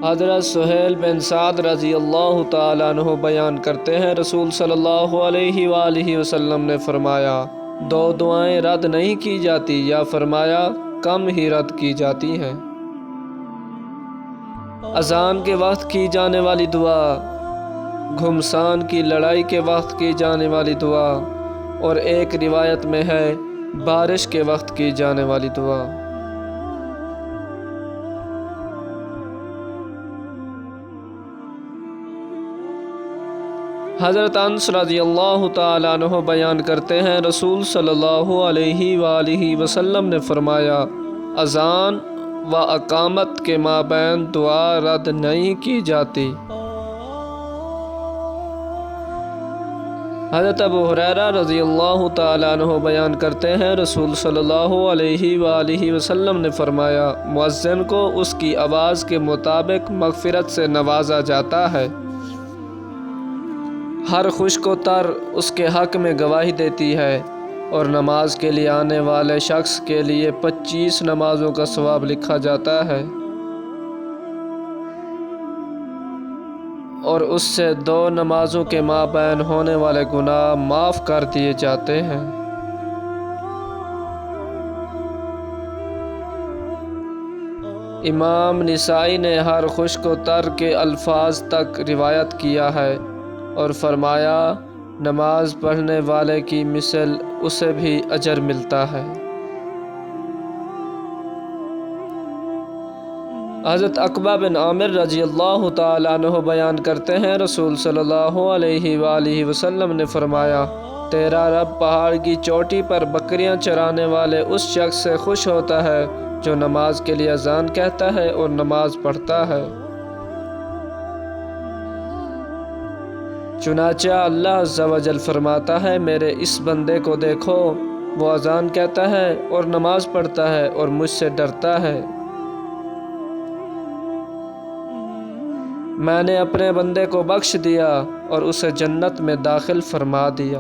حضرت سہیل بن سعد رضی اللہ تعالیٰ عنہ بیان کرتے ہیں، رسول صلی اللہ علیہ وآلہ وسلم نے فرمایا، دو دعائیں رد نہیں کی جاتی، یا فرمایا کم ہی رد کی جاتی ہیں۔ اذان کے وقت کی جانے والی دعا، گھمسان کی لڑائی کے وقت کی جانے والی دعا، اور ایک روایت میں ہے بارش کے وقت کی جانے والی دعا۔ حضرت انس رضی اللہ تعالیٰ عنہ بیان کرتے ہیں، رسول صلی اللہ علیہ وآلہ وسلم نے فرمایا، اذان و اقامت کے مابین دعا رد نہیں کی جاتی۔ حضرت ابو ہریرہ رضی اللہ تعالیٰ عنہ بیان کرتے ہیں، رسول صلی اللہ علیہ وآلہ وسلم نے فرمایا، مؤذن کو اس کی آواز کے مطابق مغفرت سے نوازا جاتا ہے۔ ہر خشک و تر اس کے حق میں گواہی دیتی ہے، اور نماز کے لیے آنے والے شخص کے لیے 25 نمازوں کا ثواب لکھا جاتا ہے، اور اس سے 2 نمازوں کے مابین ہونے والے گناہ معاف کر دیے جاتے ہیں۔ امام نسائی نے ہر خشک و تر کے الفاظ تک روایت کیا ہے اور فرمایا، نماز پڑھنے والے کی مثل اسے بھی اجر ملتا ہے۔ حضرت عقبہ بن عامر رضی اللہ تعالیٰ عنہ بیان کرتے ہیں، رسول صلی اللہ علیہ وآلہ وسلم نے فرمایا، تیرا رب پہاڑ کی چوٹی پر بکریاں چرانے والے اس شخص سے خوش ہوتا ہے جو نماز کے لیے اذان کہتا ہے اور نماز پڑھتا ہے۔ چنانچہ اللہ عز و جل فرماتا ہے، میرے اس بندے کو دیکھو، وہ اذان کہتا ہے اور نماز پڑھتا ہے اور مجھ سے ڈرتا ہے۔ میں نے اپنے بندے کو بخش دیا اور اسے جنت میں داخل فرما دیا۔